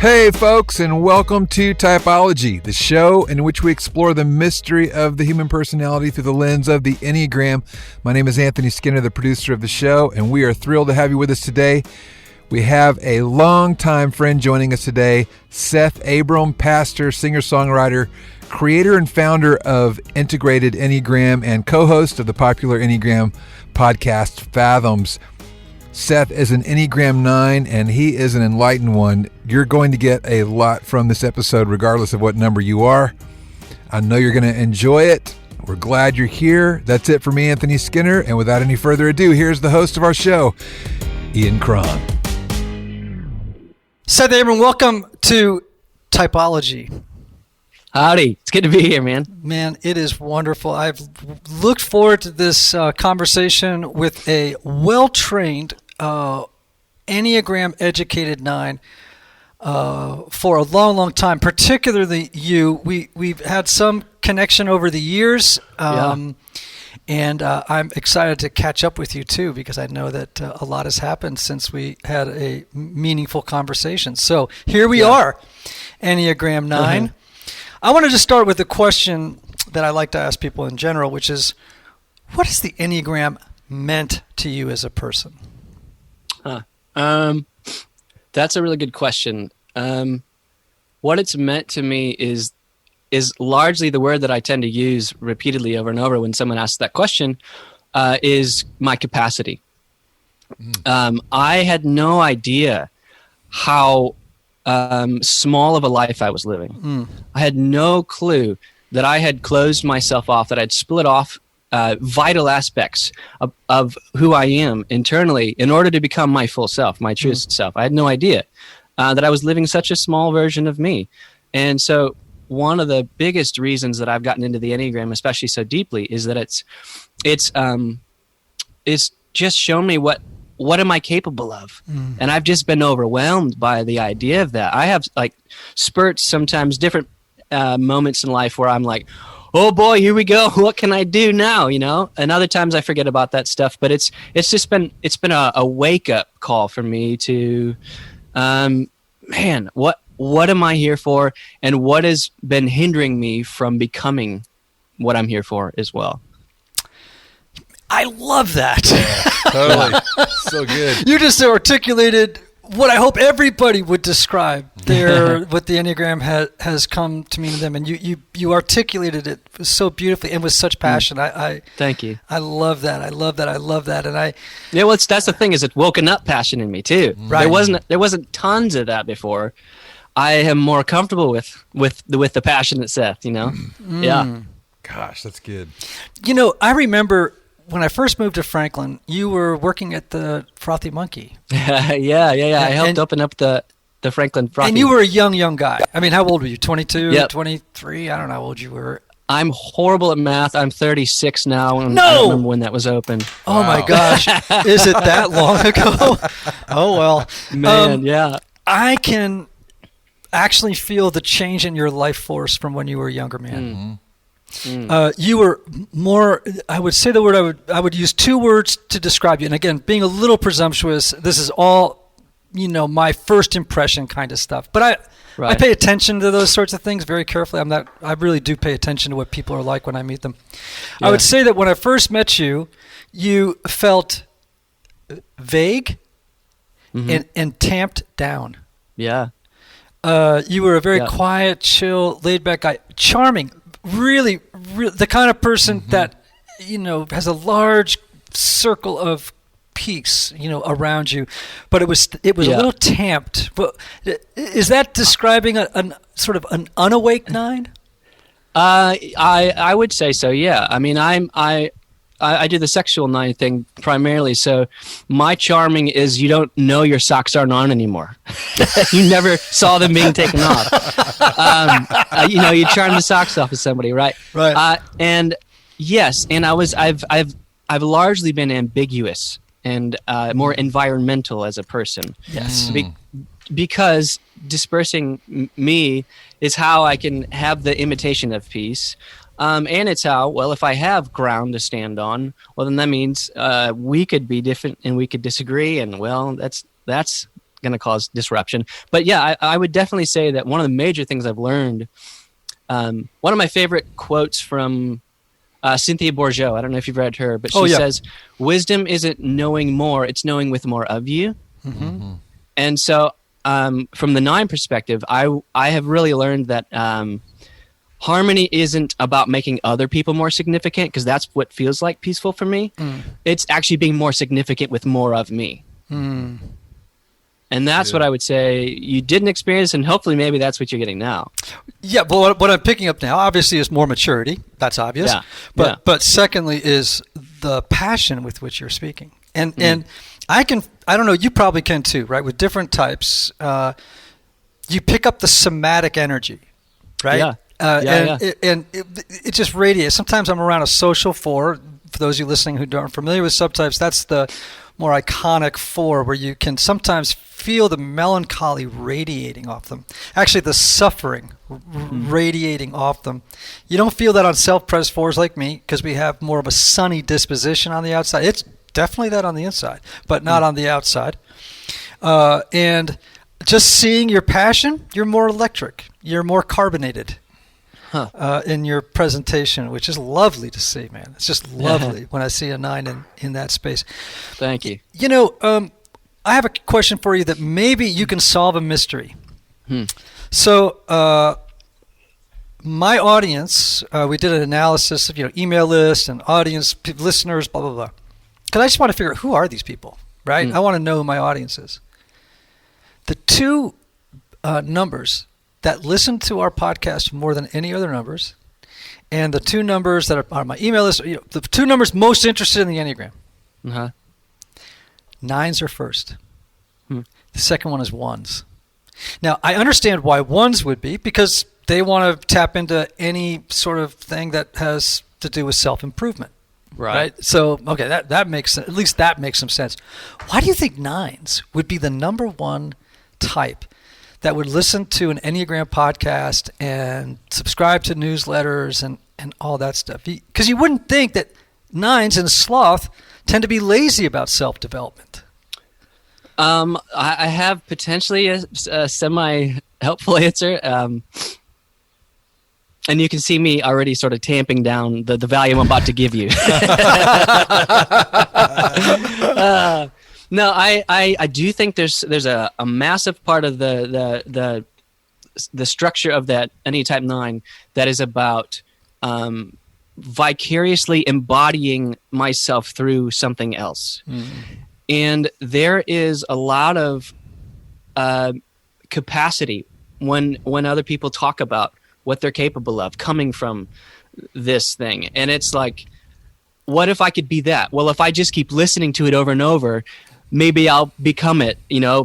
Hey folks, and welcome to Typology, the show in which we explore the mystery of the human personality through the lens of the Enneagram. My name is Anthony Skinner, the producer of the show, and we are thrilled to have you with us today. We have a longtime friend joining us today, Seth, Abram, pastor, singer-songwriter, creator and founder of Integrated Enneagram, and co-host of the popular Enneagram podcast, Fathoms. Seth is an Enneagram 9, and he is an enlightened one. You're going to get a lot from this episode, regardless of what number you are. I know you're going to enjoy it. We're glad you're here. That's it for me, Anthony Skinner. And without any further ado, here's the host of our show, Ian Cron. Seth, Abram, welcome to Typology. Howdy. It's good to be here, man. Man, it is wonderful. I've looked forward to this conversation with a well-trained, Enneagram-educated 9 for a long, long time, particularly you. We've had some connection over the years, and I'm excited to catch up with you, too, because I know that a lot has happened since we had a meaningful conversation. So here we are, Enneagram 9. Mm-hmm. I want to just start with a question that I like to ask people in general, which is, what has the Enneagram meant to you as a person? That's a really good question. What it's meant to me is largely the word that I tend to use repeatedly over and over when someone asks that question, is my capacity. I had no idea how small of a life I was living. I had no clue that I had closed myself off, that I'd split off vital aspects of who I am internally in order to become my full self, my truest self. I had no idea that I was living such a small version of me. And so one of the biggest reasons that I've gotten into the Enneagram, especially so deeply, is that it's just shown me what am I capable of? And I've just been overwhelmed by the idea of that. I have like spurts sometimes, different moments in life where I'm like, oh boy, here we go. What can I do now? You know, and other times I forget about that stuff, but it's been a wake up call for me to, man, what am I here for? And what has been hindering me from becoming what I'm here for as well? I love that. Totally. So good. You just articulated what I hope everybody would describe what the Enneagram has come to mean to them, and you articulated it so beautifully and with such passion. Thank you. I love that. I love that. And that's the thing, is it's woken up passion in me too. Right. There wasn't tons of that before. I am more comfortable with the passionate Seth. You know. Yeah. Gosh, that's good. You know, I remember when I first moved to Franklin, you were working at the Frothy Monkey. Yeah. I helped open up the Franklin Frothy. And you were a young guy. I mean, how old were you? 22, Yep. 23? I don't know how old you were. I'm horrible at math. I'm 36 now. And No! I don't remember when that was open. Oh, wow. My gosh. Is it that long ago? Oh, well. Man, yeah. I can actually feel the change in your life force from when you were a younger man. You were more, I would say the word, I would use two words to describe you. And again, being a little presumptuous, this is all, my first impression kind of stuff. But I pay attention to those sorts of things very carefully. I really do pay attention to what people are like when I meet them. Yeah. I would say that when I first met you, you felt vague and tamped down. Yeah. You were a very quiet, chill, laid-back guy, charming. Really, the kind of person that, has a large circle of peace, around you. But it was a little tamped. But is that describing a sort of an unawake 9? I would say so. Yeah. I mean, I do the sexual 9 thing primarily. So my charming is you don't know your socks aren't on anymore. You never saw them being taken off. You charm the socks off of somebody, right? Right. And yes, and I've largely been ambiguous and more environmental as a person. Yes. Because dispersing me is how I can have the imitation of peace. And it's how, well, if I have ground to stand on, well, then that means we could be different and we could disagree. And, well, that's going to cause disruption. But yeah, I would definitely say that one of the major things I've learned, one of my favorite quotes from Cynthia Bourgeault, I don't know if you've read her, but she says, wisdom isn't knowing more, it's knowing with more of you. Mm-hmm. And so from the 9 perspective, I have really learned that harmony isn't about making other people more significant, because that's what feels like peaceful for me. It's actually being more significant with more of me. And that's what I would say you didn't experience, and hopefully maybe that's what you're getting now. Yeah, well, what I'm picking up now, obviously, is more maturity. That's obvious. Yeah. But secondly is the passion with which you're speaking. And I don't know, you probably can too, right? With different types, you pick up the somatic energy, right? Yeah. It just radiates. Sometimes I'm around a social 4. For those of you listening who aren't familiar with subtypes, that's the more iconic 4, where you can sometimes feel the melancholy radiating off them. Actually, the suffering radiating off them. You don't feel that on self-pres 4s like me, because we have more of a sunny disposition on the outside. It's definitely that on the inside, but not on the outside. And just seeing your passion, you're more electric. You're more carbonated. In your presentation, which is lovely to see, man. It's just lovely when I see a 9 in that space. Thank you. You know, I have a question for you that maybe you can solve a mystery. So, my audience, we did an analysis of email list and audience, listeners, blah blah blah. Because I just want to figure out, who are these people, right? I want to know who my audience is. The 2 numbers that listen to our podcast more than any other numbers, and the 2 numbers that are on my email list, the 2 numbers most interested in the Enneagram. 9s are first. The second one is 1s. Now, I understand why 1s would be, because they want to tap into any sort of thing that has to do with self-improvement. Right? So, okay, that makes sense. At least that makes some sense. Why do you think 9s would be the number 1 type that would listen to an Enneagram podcast and subscribe to newsletters and all that stuff? Because you wouldn't think that 9s in sloth tend to be lazy about self-development. I have potentially a semi-helpful answer. And you can see me already sort of tamping down the value I'm about to give you. No, I do think there's a massive part of the structure of that any type 9 that is about vicariously embodying myself through something else. And there is a lot of capacity when other people talk about what they're capable of coming from this thing. And it's like, what if I could be that? Well, if I just keep listening to it over and over, maybe I'll become it,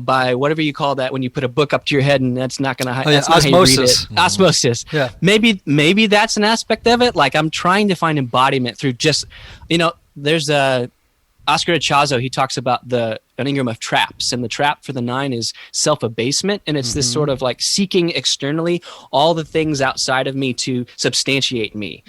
by whatever you call that when you put a book up to your head and that's not going to that's osmosis. Not how you read it. Osmosis. Yeah. Maybe that's an aspect of it. Like, I'm trying to find embodiment through just, there's Oscar Ichazo, he talks about the Enneagram of traps, and the trap for the 9 is self-abasement, and it's this sort of like seeking externally all the things outside of me to substantiate me.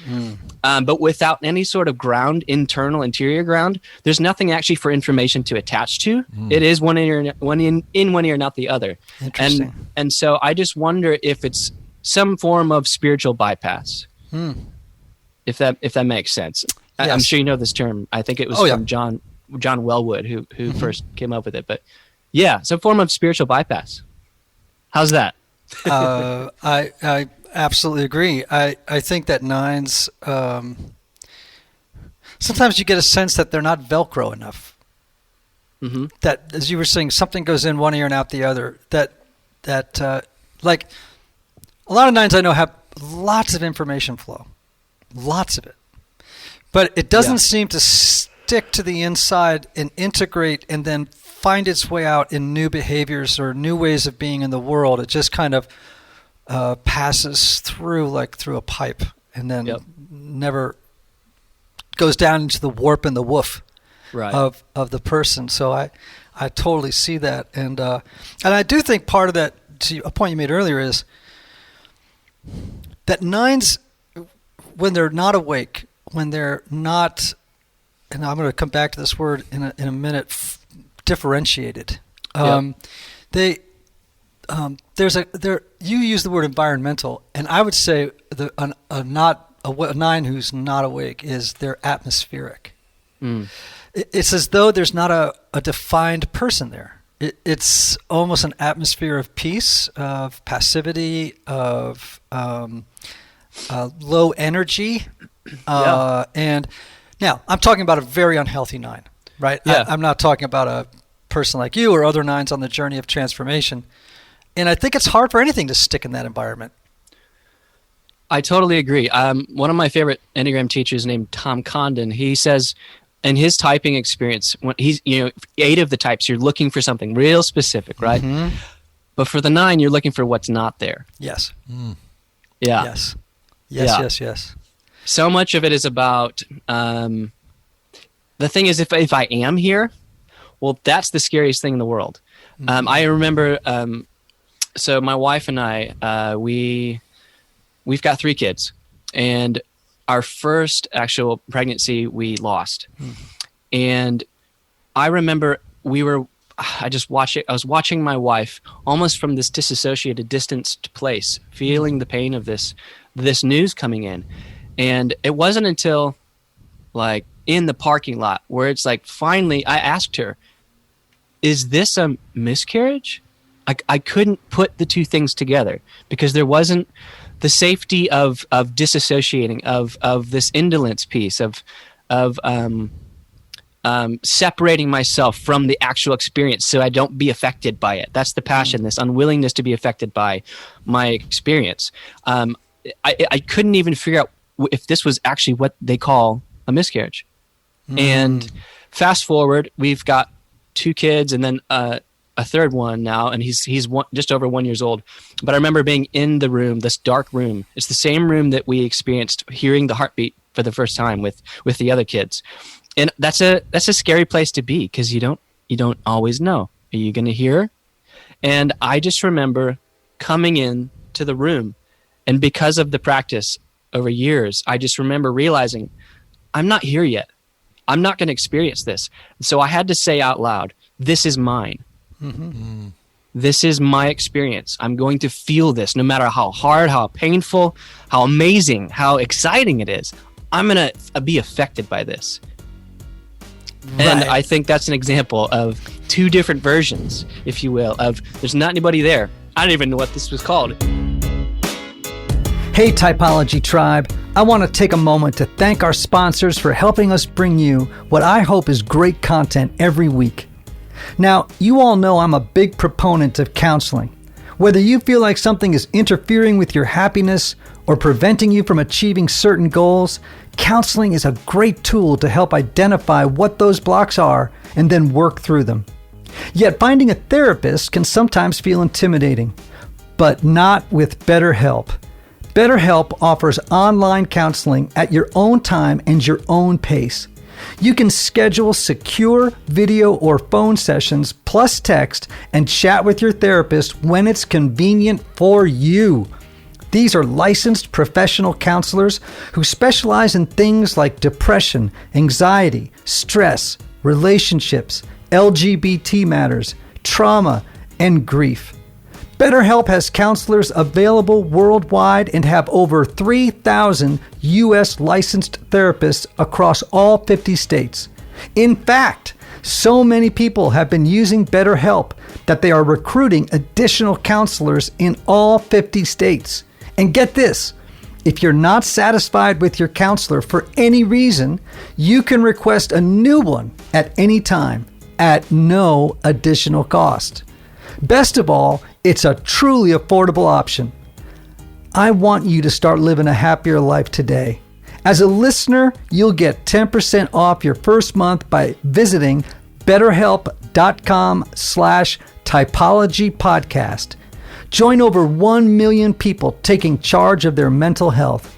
But without any sort of ground, interior ground, there's nothing actually for information to attach to. It is one ear, in one ear, not the other. Interesting. And so I just wonder if it's some form of spiritual bypass, if that makes sense. Yes. I'm sure you know this term. I think it was from John Wellwood who first came up with it. But yeah, some form of spiritual bypass. How's that? I absolutely agree. I think that 9s, sometimes you get a sense that they're not Velcro enough. That, as you were saying, something goes in one ear and out the other. That like a lot of 9s I know have lots of information flow, lots of it. But it doesn't seem to stick to the inside and integrate and then find its way out in new behaviors or new ways of being in the world. It just kind of passes through like through a pipe and then never goes down into the warp and the woof of the person. So I totally see that. And I do think part of that, to a point you made earlier, is that 9s, when they're not awake, when they're not, and I'm going to come back to this word in a minute, differentiated. You use the word environmental, and I would say a 9 who's not awake is they're atmospheric. It's as though there's not a defined person there. It's almost an atmosphere of peace, of passivity, of low energy. And now I'm talking about a very unhealthy 9, right? Yeah. I'm not talking about a person like you or other 9s on the journey of transformation. And I think it's hard for anything to stick in that environment. I totally agree. One of my favorite Enneagram teachers named Tom Condon, he says in his typing experience, when he's 8 of the types, you're looking for something real specific, right? Mm-hmm. But for the 9, you're looking for what's not there. Yes. Yeah. Yes. So much of it is about, the thing is, if I am here, well, that's the scariest thing in the world. Mm-hmm. I remember, so my wife and I, we've got 3 kids, and our first actual pregnancy we lost. And I remember I was watching my wife almost from this disassociated, distanced place, feeling the pain of this news coming in. And it wasn't until like in the parking lot where it's like, finally I asked her, is this a miscarriage? I couldn't put the 2 things together because there wasn't the safety of disassociating, of this indolence piece, of separating myself from the actual experience so I don't be affected by it. That's the passion, this unwillingness to be affected by my experience. I couldn't even figure out if this was actually what they call a miscarriage. And fast forward, we've got 2 kids and then a third one now, and he's just over 1 year old. But I remember being in the room, this dark room. It's the same room that we experienced hearing the heartbeat for the first time with the other kids. And that's a scary place to be because you don't always know. Are you going to hear? And I just remember coming in to the room, and because of the practice over years, I just remember realizing I'm not here yet. I'm not going to experience this. So I had to say out loud, this is mine. Mm-hmm. This is my experience. I'm going to feel this no matter how hard, how painful, how amazing, how exciting it is. I'm going to be affected by this. Right. And I think that's an example of 2 different versions, if you will, of there's not anybody there. I don't even know what this was called. Hey, Typology Tribe. I want to take a moment to thank our sponsors for helping us bring you what I hope is great content every week. Now, you all know I'm a big proponent of counseling. Whether you feel like something is interfering with your happiness or preventing you from achieving certain goals, counseling is a great tool to help identify what those blocks are and then work through them. Yet finding a therapist can sometimes feel intimidating, but not with BetterHelp. BetterHelp offers online counseling at your own time and your own pace. You can schedule secure video or phone sessions plus text and chat with your therapist when it's convenient for you. These are licensed professional counselors who specialize in things like depression, anxiety, stress, relationships, LGBT matters, trauma, and grief. BetterHelp has counselors available worldwide and have over 3,000 U.S. licensed therapists across all 50 states. In fact, so many people have been using BetterHelp that they are recruiting additional counselors in all 50 states. And get this, if you're not satisfied with your counselor for any reason, you can request a new one at any time at no additional cost. Best of all, it's a truly affordable option. I want you to start living a happier life today. As a listener, you'll get 10% off your first month by visiting BetterHelp.com/typologypodcast. Join over 1 million people taking charge of their mental health.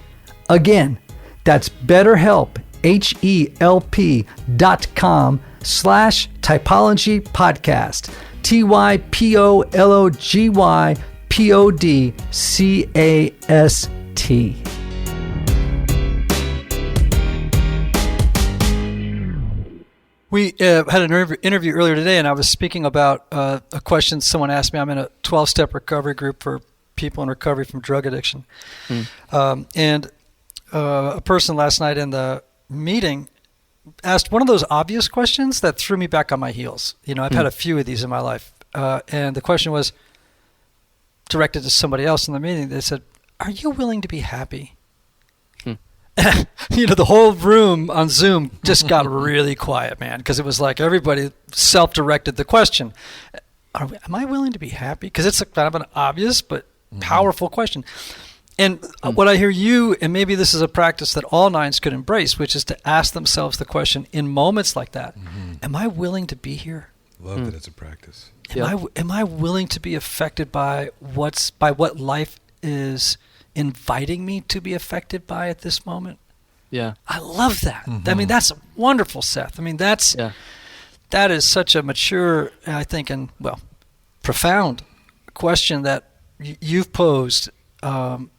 Again, that's BetterHelp, HELP.com/typologypodcast. TYPOLOGYPODCAST. We had an interview earlier today, and I was speaking about a question someone asked me. I'm in a 12-step recovery group for people in recovery from drug addiction. And a person last night in the meeting asked one of those obvious questions that threw me back on my heels. I've had a few of these in my life. And the question was directed to somebody else in the meeting. They said, "Are you willing to be happy?" The whole room on Zoom just got really quiet, man, because it was like everybody self-directed the question. Am I willing to be happy? Because it's kind of an obvious but powerful question. And what I hear you, and maybe this is a practice that all nines could embrace, which is to ask themselves the question in moments like that, am I willing to be here? Love that it's a practice. Am I willing to be affected by what life is inviting me to be affected by at this moment? Yeah. I love that. I mean, that's wonderful, Seth. I mean, that is such a mature, I think, and profound question that you've posed. And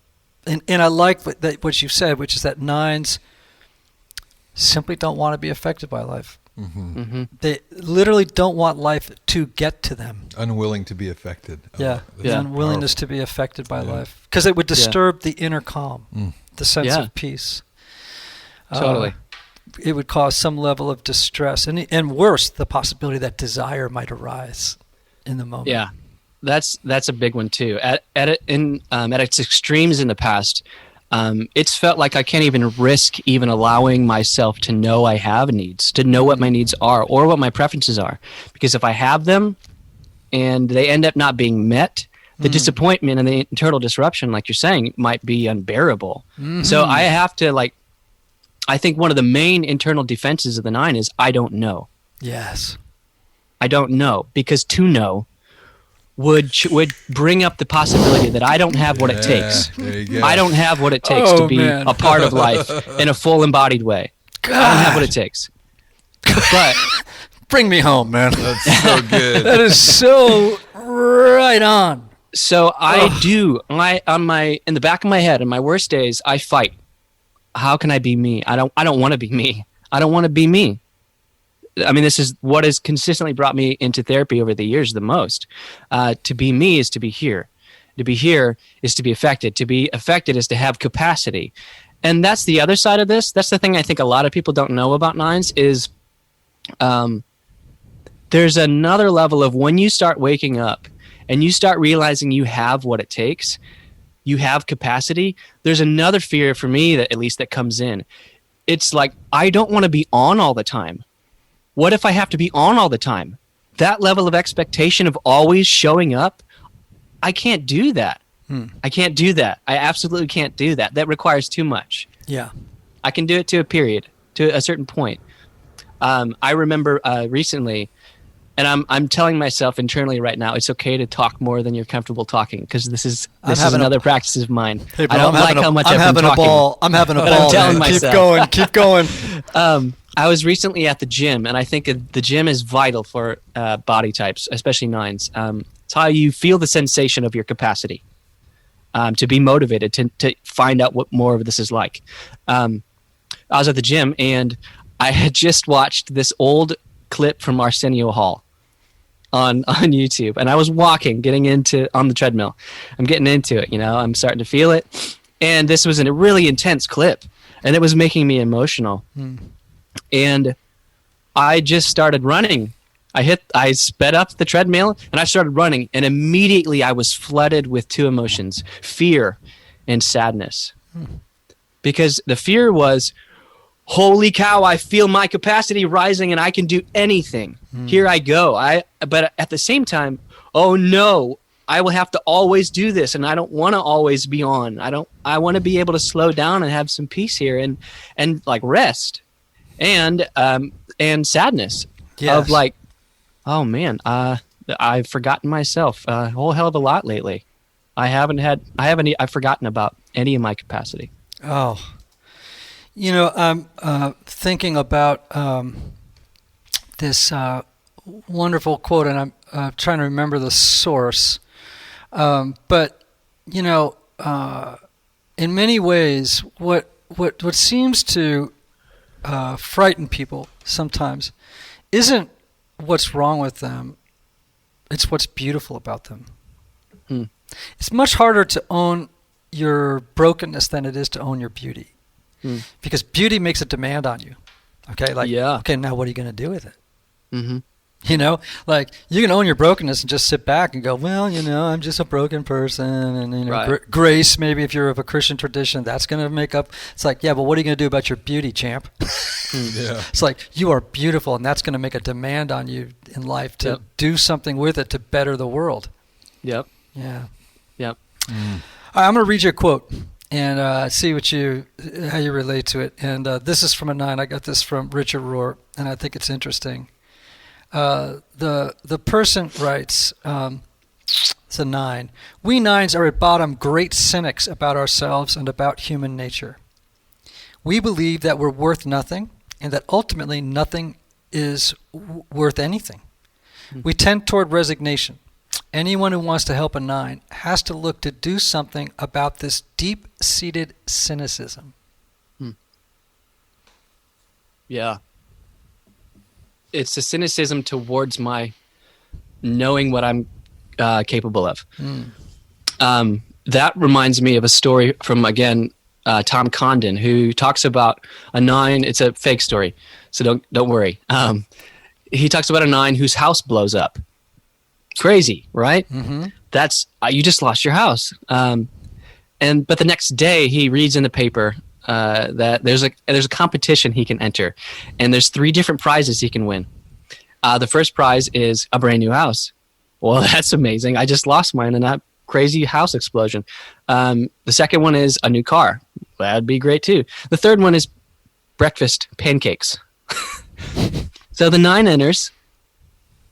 I like what you've said, which is that nines simply don't want to be affected by life. They literally don't want life to get to them. Unwilling to be affected. Unwillingness to be affected by life, because it would disturb the inner calm, the sense of peace. Totally. It would cause some level of distress, and worse, the possibility that desire might arise in the moment. Yeah, that's a big one too. At its extremes in the past, it's felt like I can't even risk even allowing myself to know I have needs, to know what my needs are or what my preferences are. Because if I have them and they end up not being met, the disappointment and the internal disruption, like you're saying, might be unbearable. So I have to, I think one of the main internal defenses of the nine is I don't know. Yes. I don't know, because to know would bring up the possibility that I don't have what it takes. There you go. I don't have what it takes to be a part of life in a full embodied way. God. I don't have what it takes. But bring me home, man. That's so good. That is so right on. So I do. In the back of my head, in my worst days, I fight. How can I be me? I don't want to be me. I don't want to be me. I mean, this is what has consistently brought me into therapy over the years the most. To be me is to be here. To be here is to be affected. To be affected is to have capacity. And that's the other side of this. That's the thing I think a lot of people don't know about nines is there's another level of when you start waking up and you start realizing you have what it takes, you have capacity, there's another fear for me that comes in. It's like, I don't want to be on all the time. What if I have to be on all the time? That level of expectation of always showing up, I can't do that. I can't do that. I absolutely can't do that. That requires too much. Yeah. I can do it to a period, to a certain point. I remember recently, and I'm telling myself internally right now, it's okay to talk more than you're comfortable talking, because this is another practice of mine. Hey, bro, I don't like how much I've been talking. I'm having a But ball. I'm telling man. myself. Keep going. I was recently at the gym, and I think the gym is vital for body types, especially nines. It's how you feel the sensation of your capacity to be motivated, to find out what more of this is like. I was at the gym, and I had just watched this old clip from Arsenio Hall on YouTube, and I was getting on the treadmill. I'm getting into it, I'm starting to feel it. And this was a really intense clip, and it was making me emotional. And I just started running. I sped up the treadmill and I started running, and immediately I was flooded with two emotions, fear and sadness. Because the fear was, holy cow, I feel my capacity rising and I can do anything. Here I go. But at the same time, oh no, I will have to always do this, and I don't want to always be on. I want to be able to slow down and have some peace here and rest. And sadness of oh man, I've forgotten myself a whole hell of a lot lately. I've forgotten about any of my capacity. Oh, I'm thinking about this wonderful quote, and I'm trying to remember the source. But in many ways, what seems to frighten people sometimes isn't what's wrong with them. It's what's beautiful about them. It's much harder to own your brokenness than it is to own your beauty. Because beauty makes a demand on you. Okay, like, okay, now what are you going to do with it? Mm-hmm. You know, like, you can own your brokenness and just sit back and go, well, you know, I'm just a broken person. And, you know, grace, maybe if you're of a Christian tradition, that's going to make up. It's like, yeah, but what are you going to do about your beauty, champ? It's like, you are beautiful, and that's going to make a demand on you in life to do something with it to better the world. Yeah. Yep. I'm going to read you a quote and see how you relate to it. And this is from a 9. I got this from Richard Rohr, and I think it's interesting. The person writes, it's a 9. We 9s are at bottom great cynics about ourselves and about human nature. We believe that we're worth nothing and that ultimately nothing is worth anything. We tend toward resignation. Anyone who wants to help a 9 has to look to do something about this deep-seated cynicism. Yeah. It's a cynicism towards my knowing what I'm capable of. That reminds me of a story from, again, Tom Condon, who talks about a 9. It's a fake story, so don't worry. He talks about a 9 whose house blows up. Crazy, right? That's you just lost your house. But the next day he reads in the paper that there's a competition he can enter, and there's 3 different prizes he can win. The first prize is a brand new house. Well, that's amazing. I just lost mine in that crazy house explosion. The second one is a new car. That'd be great too. The third one is breakfast pancakes. So the 9 enters,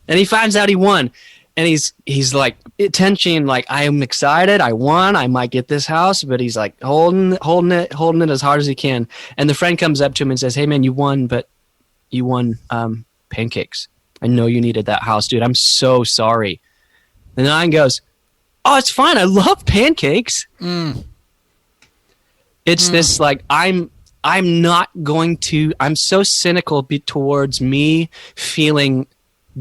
and he finds out he won. And he's like tension, like, I am excited, I won, I might get this house, but he's like holding it as hard as he can. And the friend comes up to him and says, hey man, you won, but you won pancakes. I know you needed that house, dude. I'm so sorry. The 9 goes, oh, it's fine. I love pancakes. It's this like, I'm so cynical towards me feeling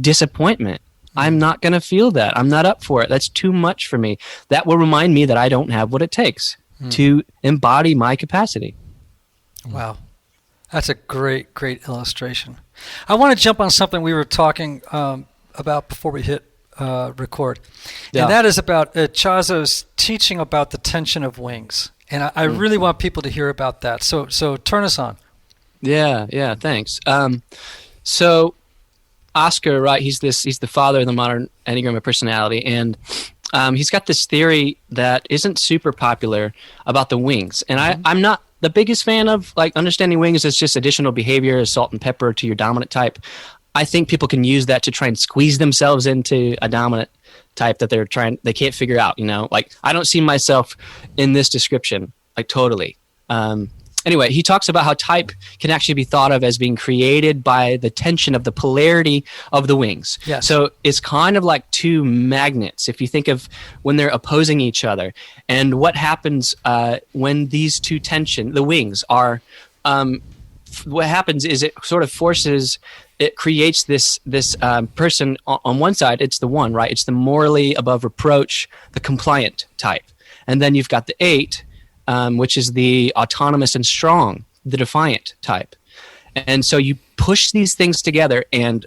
disappointment. I'm not going to feel that. I'm not up for it. That's too much for me. That will remind me that I don't have what it takes to embody my capacity. Wow. That's a great, great illustration. I want to jump on something we were talking about before we hit record. And that is about Chazo's teaching about the tension of wings. And I really want people to hear about that. So turn us on. Yeah, thanks. So Oscar, right? He's the father of the modern Enneagram of personality, and he's got this theory that isn't super popular about the wings. And I'm not the biggest fan of like understanding wings as just additional behavior, as salt and pepper to your dominant type. I think people can use that to try and squeeze themselves into a dominant type that they can't figure out. You know, like I don't see myself in this description, like totally. Anyway, he talks about how type can actually be thought of as being created by the tension of the polarity of the wings. Yes. So it's kind of like 2 magnets, if you think of when they're opposing each other. And what happens when these 2 the wings are, what happens is it sort of it creates this person on one side, it's the 1, right? It's the morally above reproach, the compliant type. And then you've got the 8, which is the autonomous and strong, the defiant type. And so you push these things together, and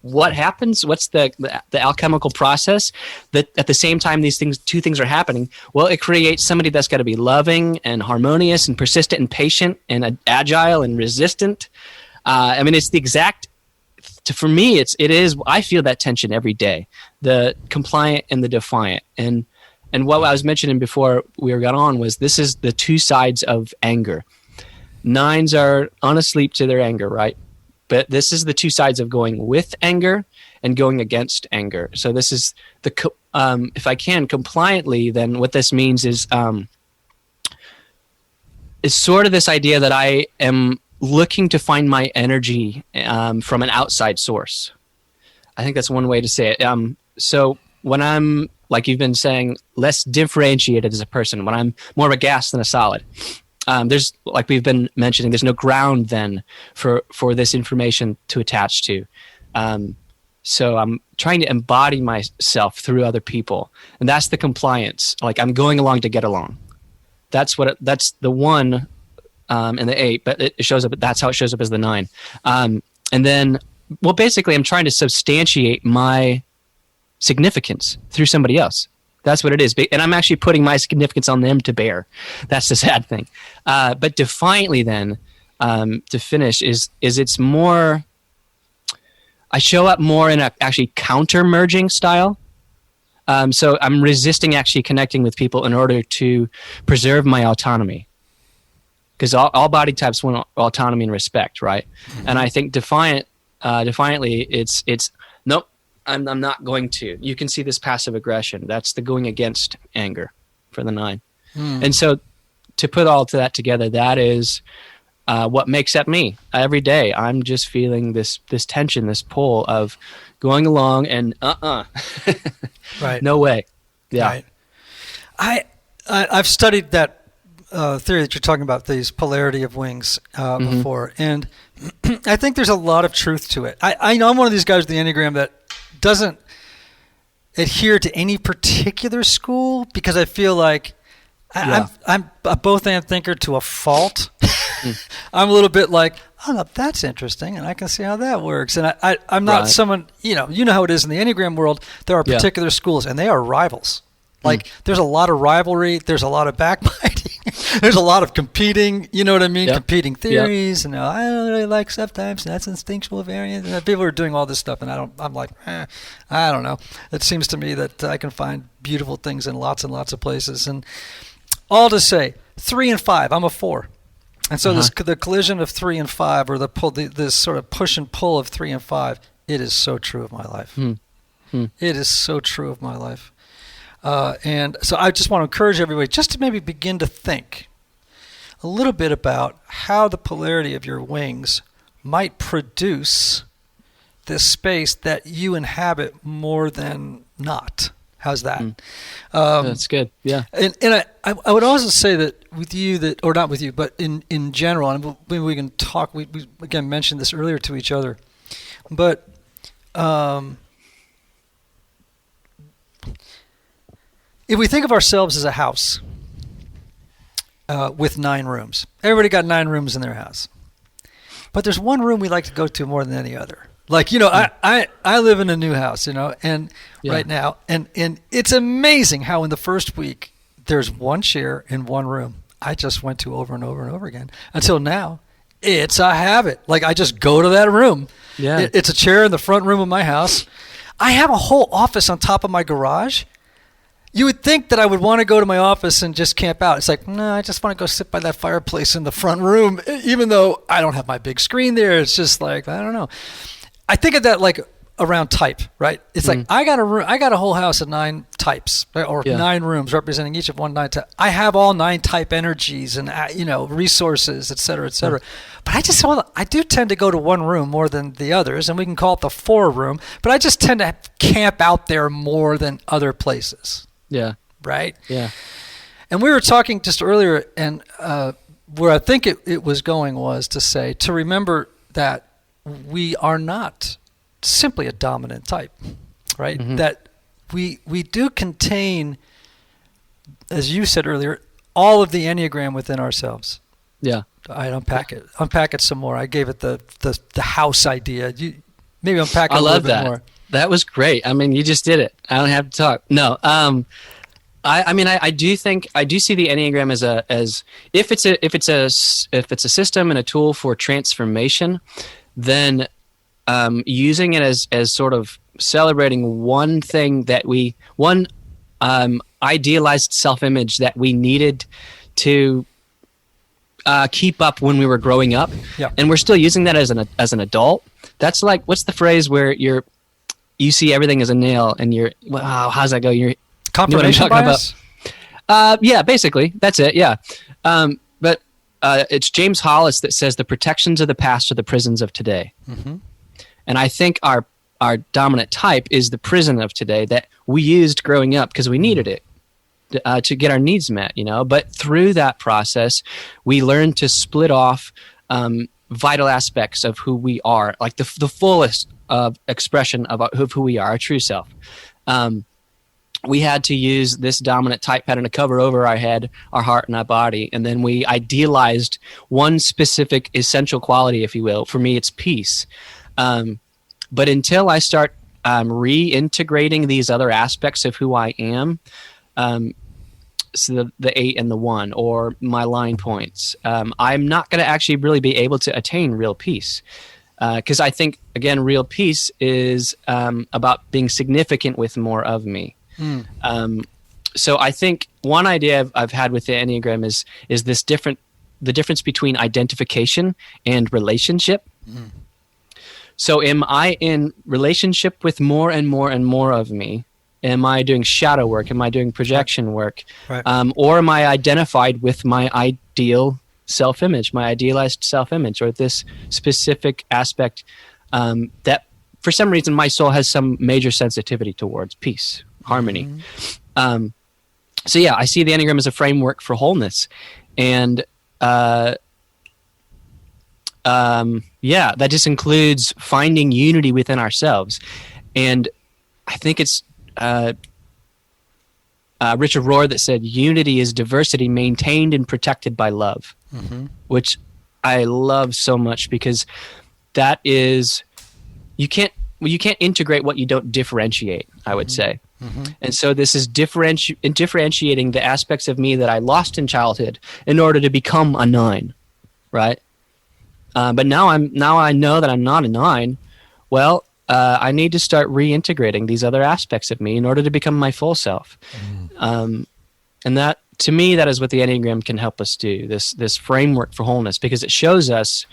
what happens? What's the alchemical process that at the same time these 2 things are happening? Well, it creates somebody that's got to be loving and harmonious and persistent and patient and agile and resistant. I mean, it's the exact. For me, it is. I feel that tension every day, the compliant and the defiant. And what I was mentioning before we got on was this is the 2 sides of anger. 9s are unasleep to their anger, right? But this is the 2 sides of going with anger and going against anger. So this is if I can compliantly, then what this means is it's sort of this idea that I am looking to find my energy from an outside source. I think that's one way to say it. So when I'm, like you've been saying, less differentiated as a person, when I'm more of a gas than a solid, there's, like we've been mentioning, there's no ground then for this information to attach to. So I'm trying to embody myself through other people, and that's the compliance. Like I'm going along to get along. That's the 1 and the 8, but it shows up. That's how it shows up as the 9. And then, well, basically, I'm trying to substantiate my significance through somebody else. That's what it is. And I'm actually putting my significance on them to bear. That's the sad thing. But defiantly then, to finish, is it's more, I show up more in a actually counter-merging style. So I'm resisting actually connecting with people in order to preserve my autonomy. Because all body types want autonomy and respect, right? Mm-hmm. And I think defiantly, it's nope, I'm not going to. You can see this passive aggression. That's the going against anger for the 9. And so to put all of that together, that is what makes up me every day. I'm just feeling this tension, this pull of going along and right. No way. Yeah. Right. I've studied that theory that you're talking about, these polarity of wings before, and I think there's a lot of truth to it. I know I'm one of these guys with the Enneagram that doesn't adhere to any particular school because I feel like I'm a both-and thinker to a fault. I'm a little bit like, oh, no, that's interesting, and I can see how that works. And I'm not someone, you know how it is in the Enneagram world. There are particular schools, and they are rivals. Like, there's a lot of rivalry. There's a lot of backbiting. There's a lot of competing, you know what I mean? Yep. Competing theories. And I don't really like subtypes, and that's instinctual variance. And people are doing all this stuff, and I'm like, I don't know. It seems to me that I can find beautiful things in lots and lots of places. And all to say, 3 and 5, I'm a 4. And so the collision of 3 and 5, or this sort of push and pull of 3 and 5, it is so true of my life. It is so true of my life. And so I just want to encourage everybody just to maybe begin to think a little bit about how the polarity of your wings might produce this space that you inhabit more than not. How's that? That's good. Yeah. And I would also say that with you, or not with you, but in general, and maybe we can talk, we again mentioned this earlier to each other, but if we think of ourselves as a house with 9 rooms, everybody got 9 rooms in their house, but there's one room we like to go to more than any other. Like, I live in a new house, and right now, and it's amazing how in the first week there's one chair in one room I just went to over and over and over again until now. It's a habit. Like, I just go to that room. Yeah. It's a chair in the front room of my house. I have a whole office on top of my garage. You would think that I would want to go to my office and just camp out. It's like, no, I just want to go sit by that fireplace in the front room, even though I don't have my big screen there. It's just like, I don't know. I think of that like around type, right? It's like I got a whole house of 9 types, right? Or 9 rooms representing each of one 9 type. I have all 9 type energies and resources, et cetera, et cetera. But I do tend to go to one room more than the others, and we can call it the 4 room. But I just tend to camp out there more than other places. Yeah. Right? Yeah. And we were talking just earlier, and where I think it was going was to say, to remember that we are not simply a dominant type, right? Mm-hmm. That we do contain, as you said earlier, all of the Enneagram within ourselves. Yeah. I'd unpack it some more. I gave it the house idea. You maybe unpack it a little bit more. That was great. I mean, you just did it. I don't have to talk. No. I do see the Enneagram as if it's a system and a tool for transformation, then using it as sort of celebrating one thing that one idealized self-image that we needed to keep up when we were growing up, and we're still using that as an adult. That's like, what's the phrase where you see everything as a nail, and how's that go? You're confirmation bias? Yeah, basically, that's it. Yeah, but it's James Hollis that says the protections of the past are the prisons of today, and I think our dominant type is the prison of today that we used growing up because we needed it to get our needs met. But through that process, we learned to split off vital aspects of who we are, like the fullest expression of who we are, our true self. We had to use this dominant type pattern to cover over our head, our heart, and our body. And then we idealized one specific essential quality, if you will. For me, it's peace. But until I start reintegrating these other aspects of who I am, so the 8 and the 1, or my line points, I'm not going to actually really be able to attain real peace. Because I think, again, real peace is about being significant with more of me. So I think one idea I've had with the Enneagram is this the difference between identification and relationship. So am I in relationship with more and more and more of me? Am I doing shadow work? Am I doing projection work? Right. Or am I identified with my ideal self-image, my idealized self-image, or this specific aspect that for some reason my soul has some major sensitivity towards peace, harmony. So yeah, I see the Enneagram as a framework for wholeness. And that just includes finding unity within ourselves. And I think it's Richard Rohr that said, unity is diversity maintained and protected by love, which I love so much, because that is, you can't integrate what you don't differentiate, I would say. And so this is differentiating the aspects of me that I lost in childhood in order to become a 9, right? But now I know that I'm not a 9. Well, I need to start reintegrating these other aspects of me in order to become my full self. And that, to me, that is what the Enneagram can help us do, this framework for wholeness, because it shows us,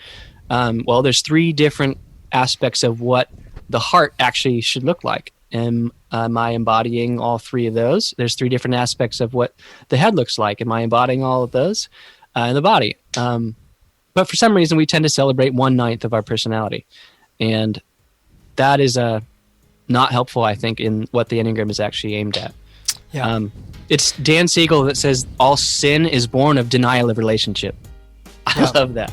there's 3 different aspects of what the heart actually should look like. Am I embodying all 3 of those? There's 3 different aspects of what the head looks like. Am I embodying all of those? In the body. But for some reason, we tend to celebrate 1/9 of our personality. And that is not helpful, I think, in what the Enneagram is actually aimed at. Yeah. It's Dan Siegel that says, all sin is born of denial of relationship. I love that.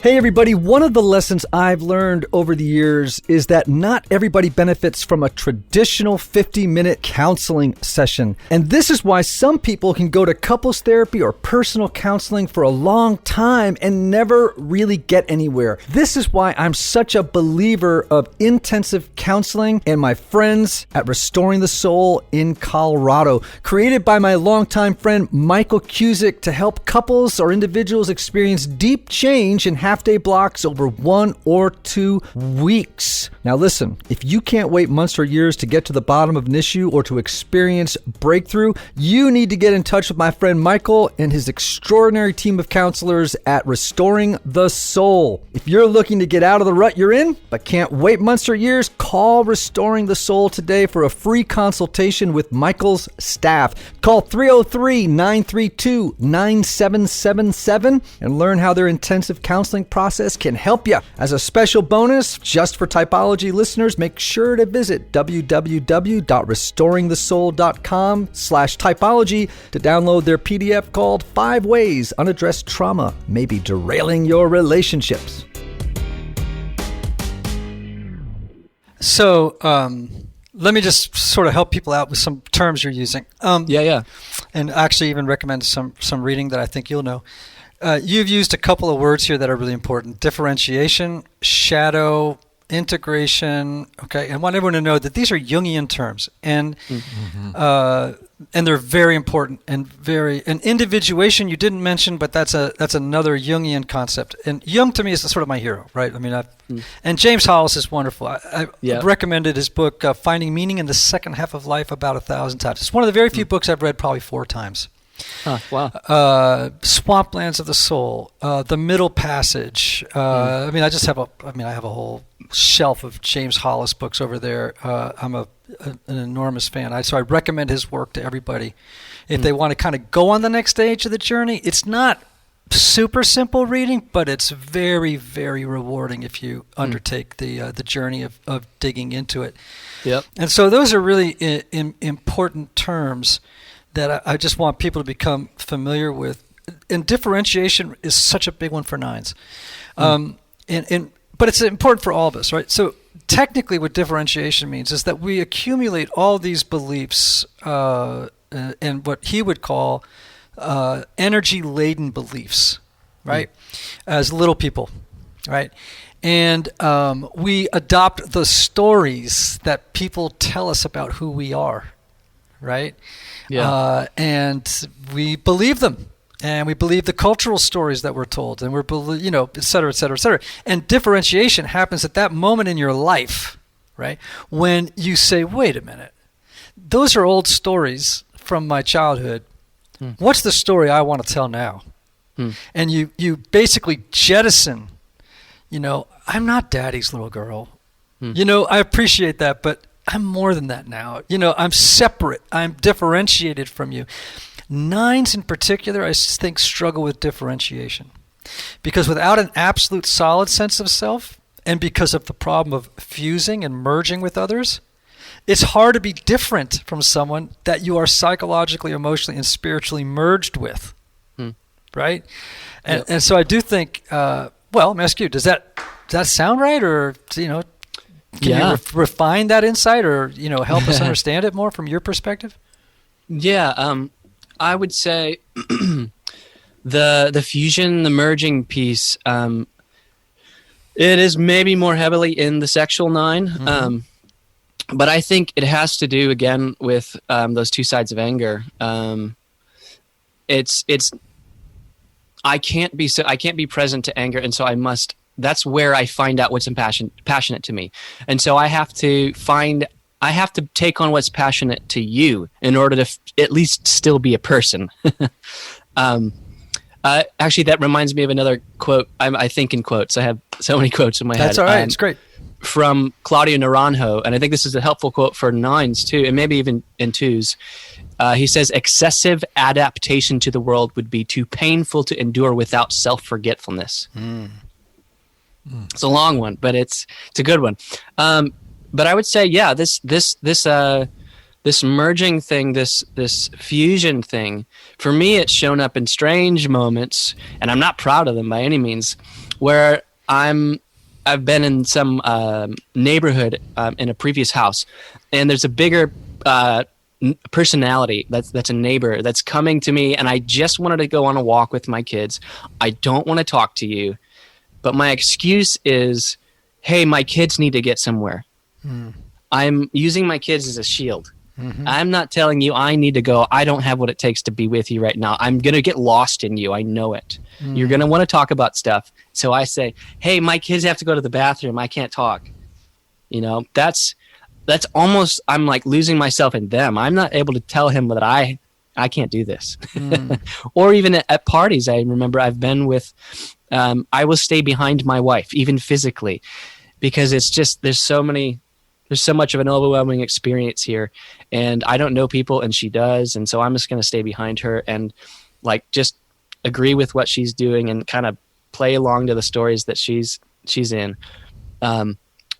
Hey everybody, one of the lessons I've learned over the years is that not everybody benefits from a traditional 50-minute counseling session. And this is why some people can go to couples therapy or personal counseling for a long time and never really get anywhere. This is why I'm such a believer of intensive counseling and my friends at Restoring the Soul in Colorado, created by my longtime friend Michael Cusick to help couples or individuals experience deep change in half-day blocks over 1 or 2 weeks. Now listen, if you can't wait months or years to get to the bottom of an issue or to experience breakthrough, you need to get in touch with my friend Michael and his extraordinary team of counselors at Restoring the Soul. If you're looking to get out of the rut you're in, but can't wait months or years, call Restoring the Soul today for a free consultation with Michael's staff. Call 303-932-9777 and learn how their intensive counseling process can help you. As a special bonus, just for Typology listeners, make sure to visit www.restoringthesoul.com/typology to download their PDF called 5 Ways Unaddressed Trauma May Be Derailing Your Relationships. So, let me just sort of help people out with some terms you're using. And actually even recommend some reading that I think you'll know. You've used a couple of words here that are really important: differentiation, shadow, integration. Okay, I want everyone to know that these are Jungian terms, and they're very important and individuation you didn't mention, but that's another Jungian concept. And Jung to me is sort of my hero, right? I mean, and James Hollis is wonderful. I've recommended his book, Finding Meaning in the Second Half of Life, about 1,000 times. It's one of the very few books I've read probably 4 times. Wow. Swamplands of the Soul, The Middle Passage. I mean, I have a whole shelf of James Hollis books over there. I'm an enormous fan. So I recommend his work to everybody if they want to kind of go on the next stage of the journey. It's not super simple reading, but it's very, very rewarding if you undertake the journey of digging into it. Yep. And so those are really important terms that I just want people to become familiar with. and differentiation is such a big one for nines. But it's important for all of us, right? So technically what differentiation means is that we accumulate all these beliefs and what he would call energy-laden beliefs, right? As little people, right? And we adopt the stories that people tell us about who we are, right? Yeah. And we believe them. And we believe the cultural stories that we're told, and et cetera, et cetera, et cetera. And differentiation happens at that moment in your life, right? When you say, wait a minute, those are old stories from my childhood. What's the story I want to tell now? And you basically jettison, I'm not daddy's little girl. I appreciate that, but I'm more than that now. I'm separate. I'm differentiated from you. Nines in particular, I think, struggle with differentiation because without an absolute solid sense of self, and because of the problem of fusing and merging with others, it's hard to be different from someone that you are psychologically, emotionally, and spiritually merged with, right? And so I do think, let me ask you, does that sound right, or can you refine that insight, or help us understand it more from your perspective? Yeah. I would say the fusion, the merging piece, it is maybe more heavily in the sexual nine, but I think it has to do again with those two sides of anger. I can't be present to anger, and so I must. That's where I find out what's passionate to me, and so I have to take on what's passionate to you in order to at least still be a person. Actually, that reminds me of another quote. I think in quotes. I have so many quotes in my head. That's all right. It's great. From Claudio Naranjo, and I think this is a helpful quote for nines too, and maybe even in twos. He says, excessive adaptation to the world would be too painful to endure without self-forgetfulness. It's a long one, but it's a good one. But I would say, this merging thing, this fusion thing, for me, it's shown up in strange moments, and I'm not proud of them by any means, where I've been in some neighborhood in a previous house, and there's a bigger personality that's a neighbor that's coming to me, and I just wanted to go on a walk with my kids. I don't want to talk to you, but my excuse is, hey, my kids need to get somewhere. I'm using my kids as a shield. I'm not telling you I need to go. I don't have what it takes to be with you right now. I'm going to get lost in you. I know it. You're going to want to talk about stuff. So I say, hey, my kids have to go to the bathroom. I can't talk. That's almost, I'm like losing myself in them. I'm not able to tell him that I can't do this. Or even at parties, I remember I've been with, I will stay behind my wife, even physically, because it's just, there's so much of an overwhelming experience here, and I don't know people and she does. And so I'm just going to stay behind her and like, just agree with what she's doing and kind of play along to the stories that she's in.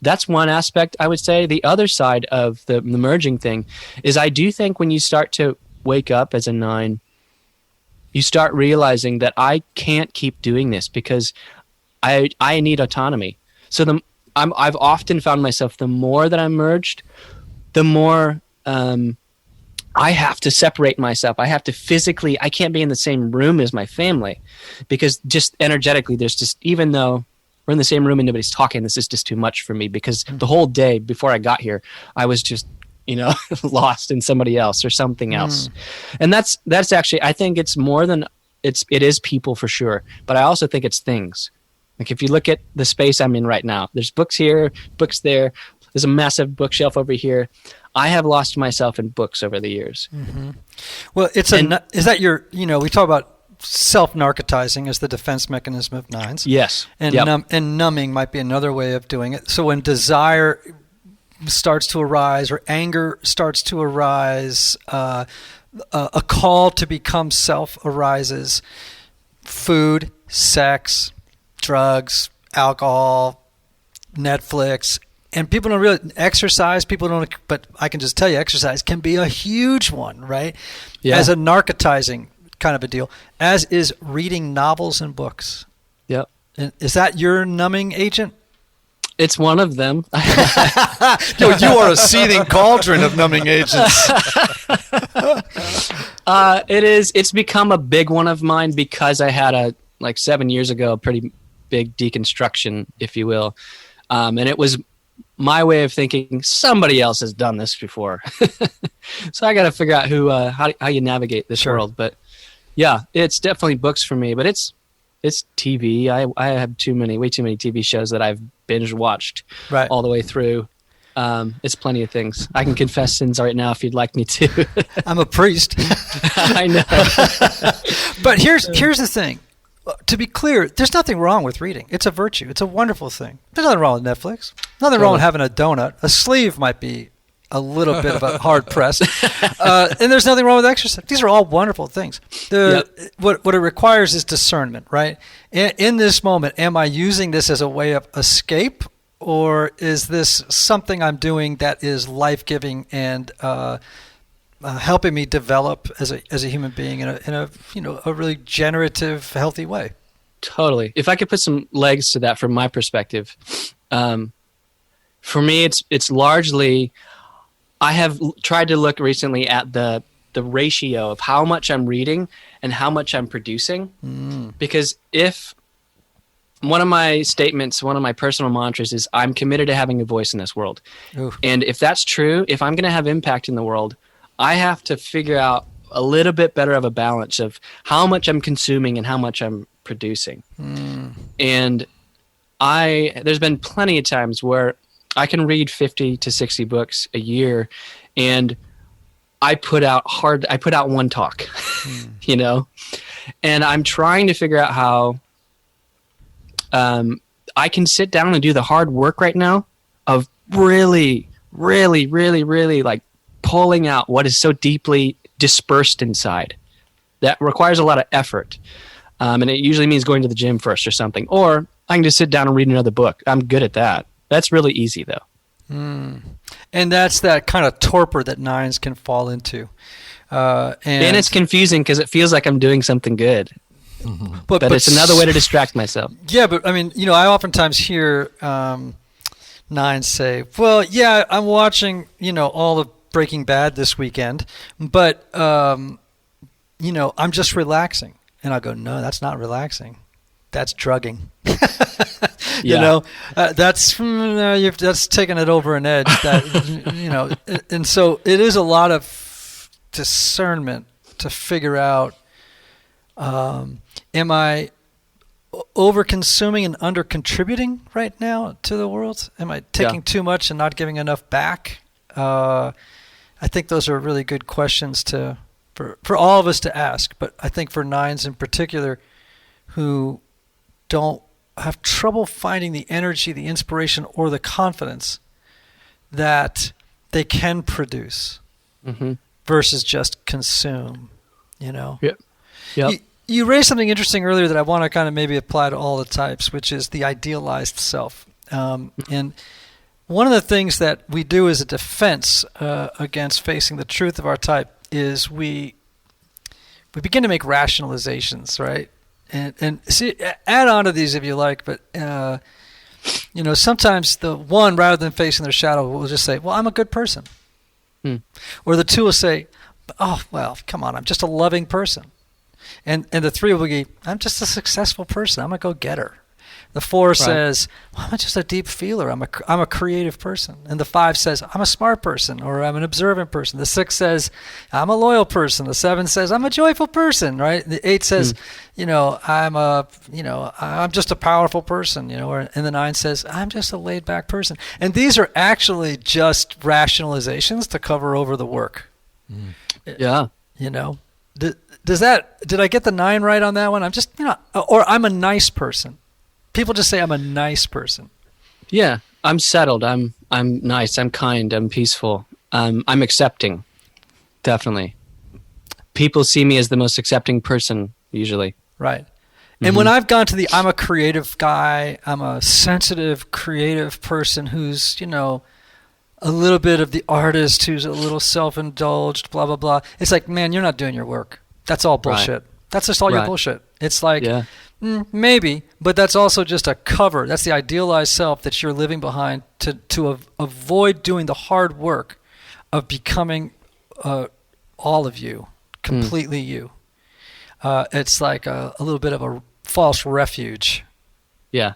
That's one aspect, I would say. The other side of the merging thing is I do think when you start to wake up as a 9, you start realizing that I can't keep doing this because I need autonomy. So I've often found myself, the more that I'm merged, the more I have to separate myself. I have to physically, I can't be in the same room as my family because just energetically, there's just, even though we're in the same room and nobody's talking, this is just too much for me because the whole day before I got here, I was just, lost in somebody else or something else. And that's actually, I think it's more than, it is people for sure, but I also think it's things. Like if you look at the space I'm in right now, there's books here, books there. There's a massive bookshelf over here. I have lost myself in books over the years. Well, is that your, we talk about self-narcotizing as the defense mechanism of 9s. Yes. And, and numbing might be another way of doing it. So when desire starts to arise or anger starts to arise, a call to become self arises, food, sex, drugs, alcohol, Netflix, and people don't really exercise. But I can just tell you, exercise can be a huge one, right? Yeah. As a narcotizing kind of a deal, as is reading novels and books. Yep. And is that your numbing agent? It's one of them. No, you are a seething cauldron of numbing agents. It is. It's become a big one of mine because I had 7 years ago, a pretty big deconstruction, if you will. And it was my way of thinking somebody else has done this before. So I got to figure out how you navigate this world. But yeah, it's definitely books for me, but it's TV. I have way too many TV shows that I've binge watched all the way through. It's plenty of things. I can confess sins right now if you'd like me to. I'm a priest. I know. But here's the thing. To be clear, there's nothing wrong with reading. It's a virtue. It's a wonderful thing. There's nothing wrong with Netflix. Nothing wrong with having a donut. A sleeve might be a little bit of a hard press. And there's nothing wrong with exercise. These are all wonderful things. What it requires is discernment, right? In this moment, am I using this as a way of escape, or is this something I'm doing that is life-giving and helping me develop as a human being in a really generative, healthy way? Totally. If I could put some legs to that from my perspective, for me, it's largely, I have tried to look recently at the ratio of how much I'm reading and how much I'm producing. Because if one of my statements, one of my personal mantras is I'm committed to having a voice in this world. Oof. And if that's true, if I'm going to have impact in the world, I have to figure out a little bit better of a balance of how much I'm consuming and how much I'm producing. And there's been plenty of times where I can read 50 to 60 books a year, and I put out one talk, and I'm trying to figure out how I can sit down and do the hard work right now of really, really, really, really pulling out what is so deeply dispersed inside. That requires a lot of effort. And it usually means going to the gym first or something. Or I can just sit down and read another book. I'm good at that. That's really easy, though. And that's that kind of torpor that nines can fall into. And it's confusing because it feels like I'm doing something good. Mm-hmm. But it's another way to distract myself. Yeah, but I mean, I oftentimes hear nines say, well, yeah, I'm watching, all of Breaking Bad this weekend, but, I'm just relaxing. And I'll go, no, that's not relaxing. That's drugging. That's taking it over an edge. And so it is a lot of discernment to figure out, am I over-consuming and under-contributing right now to the world? Am I taking too much and not giving enough back? I think those are really good questions for all of us to ask, but I think for nines in particular who don't have trouble finding the energy, the inspiration, or the confidence that they can produce versus just consume, Yep. You raised something interesting earlier that I want to kind of maybe apply to all the types, which is the idealized self. And one of the things that we do as a defense against facing the truth of our type is we begin to make rationalizations, right? And see, add on to these if you like, but sometimes the one, rather than facing their shadow, will just say, well, I'm a good person. Or the two will say, oh, well, come on, I'm just a loving person. And the three will be, I'm just a successful person. I'm a go-getter. The four says, well, I'm just a deep feeler. I'm a creative person. And the five says, I'm a smart person, or I'm an observant person. The six says, I'm a loyal person. The seven says, I'm a joyful person, right? The eight says, I'm just a powerful person, and the nine says, I'm just a laid back person. And these are actually just rationalizations to cover over the work. Yeah. Did I get the nine right on that one? I'm just, or I'm a nice person. People just say I'm a nice person. Yeah, I'm settled. I'm nice. I'm kind. I'm peaceful. I'm accepting. Definitely. People see me as the most accepting person usually. Right. And when I've gone to I'm a creative guy, I'm a sensitive, creative person who's, a little bit of the artist, who's a little self-indulged, blah, blah, blah. It's like, man, you're not doing your work. That's all bullshit. Right. That's just all your Right. bullshit. It's like, Yeah. maybe, but that's also just a cover. That's the idealized self that you're living behind to avoid doing the hard work of becoming all of you, completely you. It's like a little bit of a false refuge. Yeah.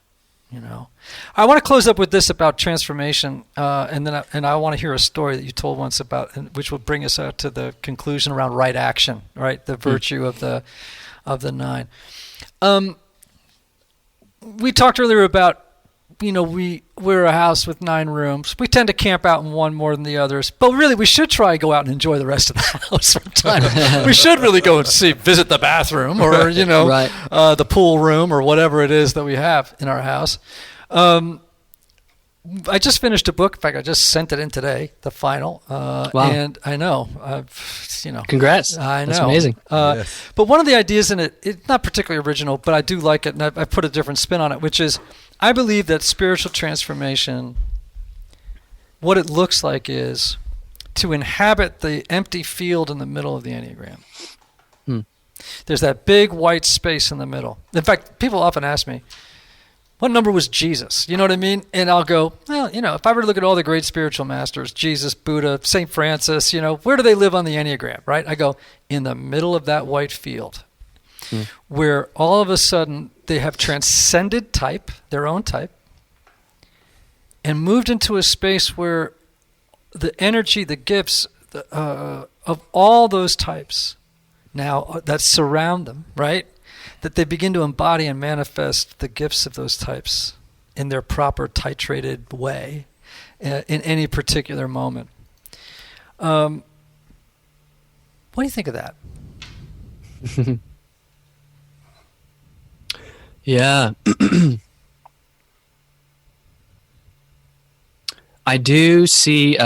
You know, I want to close up with this about transformation, and then I want to hear a story that you told once about, which will bring us out to the conclusion around right action, right? The virtue of the 9. We talked earlier about, we're a house with 9 rooms. We tend to camp out in one more than the others, but really we should try and go out and enjoy the rest of the house sometime. We should really go and visit the bathroom or, Right. The pool room or whatever it is that we have in our house. I just finished a book. In fact, I just sent it in today, the final. Wow. And I know, Congrats. I know. That's amazing. Yes. But one of the ideas in it's not particularly original, but I do like it, and I put a different spin on it, which is I believe that spiritual transformation, what it looks like is to inhabit the empty field in the middle of the Enneagram. There's that big white space in the middle. In fact, people often ask me, what number was Jesus? You know what I mean? And I'll go, well, if I were to look at all the great spiritual masters, Jesus, Buddha, St. Francis, where do they live on the Enneagram, right? I go, in the middle of that white field, where all of a sudden they have transcended type, their own type, and moved into a space where the energy, the gifts of all those types now that surround them, right? That they begin to embody and manifest the gifts of those types in their proper titrated way in any particular moment. What do you think of that? Yeah. I do see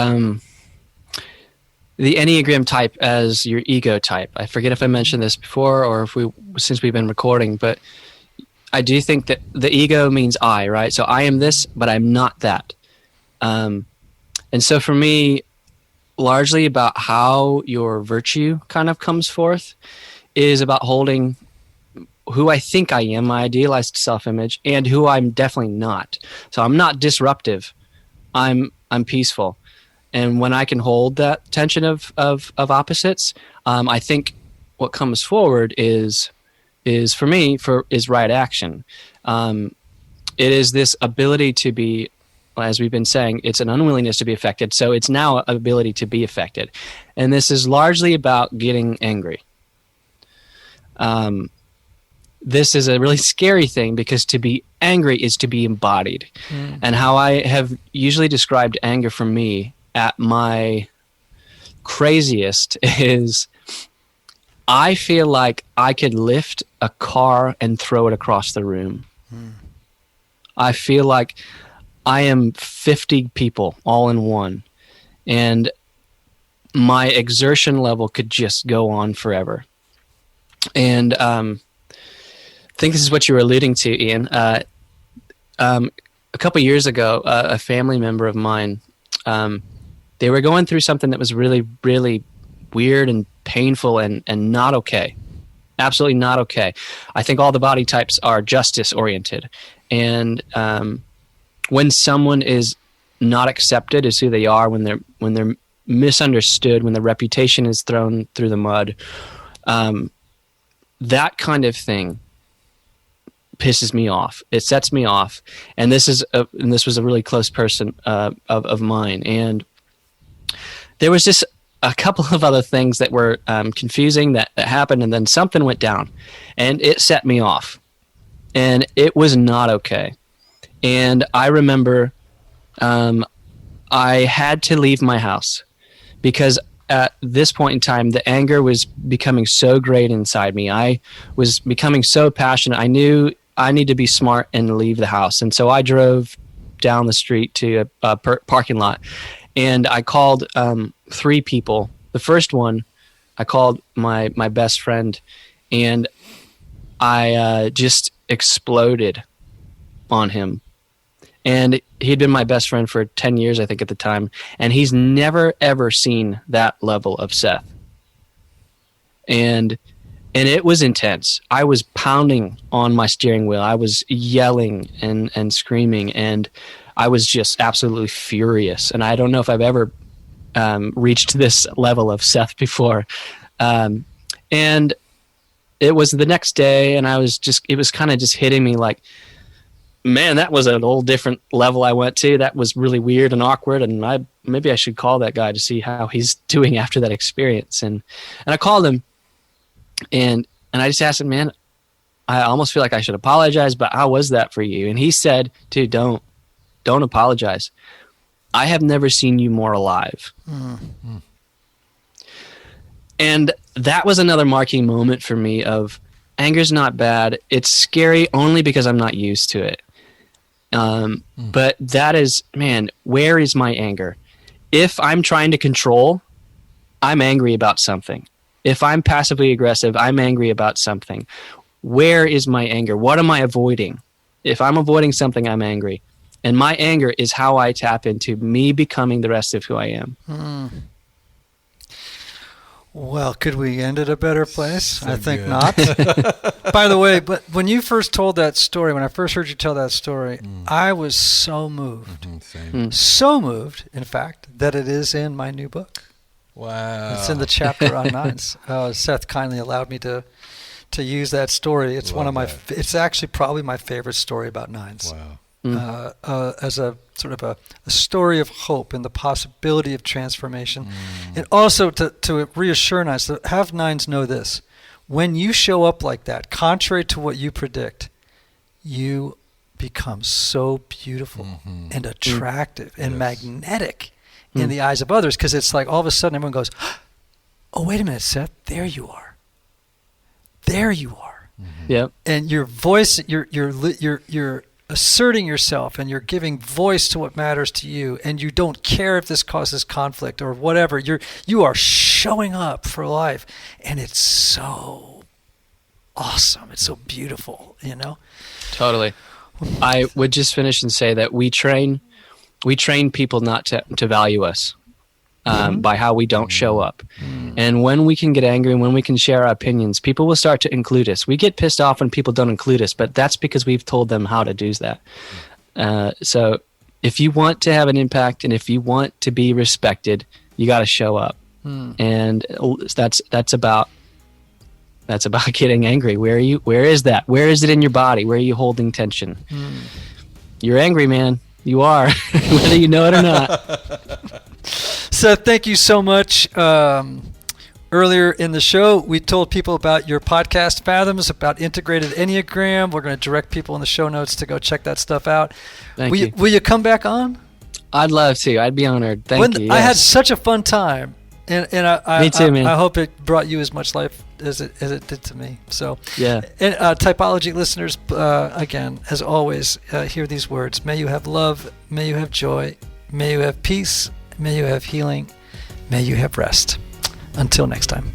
the Enneagram type as your ego type. I forget if I mentioned this before or since we've been recording, but I do think that the ego means I, right? So I am this, but I'm not that. And so for me, largely about how your virtue kind of comes forth is about holding who I think I am, my idealized self-image, and who I'm definitely not. So I'm not disruptive. I'm peaceful. And when I can hold that tension of opposites, I think what comes forward is for me is right action. It is this ability to be, as we've been saying, it's an unwillingness to be affected. So it's now an ability to be affected. And this is largely about getting angry. This is a really scary thing because to be angry is to be embodied. And how I have usually described anger for me at my craziest is I feel like I could lift a car and throw it across the room. I feel like I am 50 people all in one, and my exertion level could just go on forever. And I think this is what you were alluding to, Ian. A couple of years ago, a family member of mine, they were going through something that was really, really weird and painful and not okay. Absolutely not okay. I think all the body types are justice-oriented. And when someone is not accepted as who they are, when they're misunderstood, when their reputation is thrown through the mud, that kind of thing pisses me off. It sets me off. And this was a really close person of mine. And there was just a couple of other things that were confusing that happened, and then something went down, and it set me off. And it was not okay. And I remember I had to leave my house because at this point in time, the anger was becoming so great inside me. I was becoming so passionate. I knew I need to be smart and leave the house. And so I drove down the street to a parking lot, and I called 3 people. The first one, I called my best friend, and I just exploded on him. And he'd been my best friend for 10 years, I think, at the time. And he's never, ever seen that level of Seth. And And it was intense. I was pounding on my steering wheel. I was yelling and screaming, and I was just absolutely furious. And I don't know if I've ever reached this level of Seth before. And it was the next day, and it was kind of just hitting me like, man, that was a whole different level I went to. That was really weird and awkward, and maybe I should call that guy to see how he's doing after that experience. And I called him, and I just asked him, man, I almost feel like I should apologize, but how was that for you? And he said, dude, don't apologize. I have never seen you more alive. Mm-hmm. And that was another marking moment for me of anger's not bad. It's scary only because I'm not used to it. But that is, man, where is my anger? If I'm trying to control, I'm angry about something. If I'm passively aggressive, I'm angry about something. Where is my anger? What am I avoiding? If I'm avoiding something, I'm angry. And my anger is how I tap into me becoming the rest of who I am. Well, could we end at a better place? So I think not. By the way, but when you first told that story, when I first heard you tell that story, I was so moved. So moved, in fact, that it is in my new book. Wow. It's in the chapter on nines. Seth kindly allowed me to use that story. It's one of my. It's actually probably my favorite story about nines. Wow. As a sort of a story of hope and the possibility of transformation, and also to reassure nines, to have nines know this: when you show up like that, contrary to what you predict, you become so beautiful and attractive and magnetic in the eyes of others, because it's like all of a sudden everyone goes, oh, wait a minute, Seth, there you are. There you are. Yep. And your voice, you're asserting yourself, and you're giving voice to what matters to you, and you don't care if this causes conflict or whatever. You are showing up for life, and it's so awesome. It's so beautiful, you know? Totally. I would just finish and say that we train people not to value us by how we don't show up. And when we can get angry and when we can share our opinions, people will start to include us. We get pissed off when people don't include us, but that's because we've told them how to do that. So if you want to have an impact and if you want to be respected, you got to show up. And that's about getting angry. Where is that? Where is it in your body? Where are you holding tension? You're angry, man. You are, whether you know it or not. So thank you so much. Earlier in the show, we told people about your podcast, Fathoms, about integrated Enneagram. We're going to direct people in the show notes to go check that stuff out. Thank you. Will you come back on? I'd love to. I'd be honored. Thank you. I had such a fun time. And me too, man. I hope it brought you as much life as it did to me. So, yeah. And Typology listeners, again, as always, hear these words: may you have love, may you have joy, may you have peace, may you have healing, may you have rest. Until next time.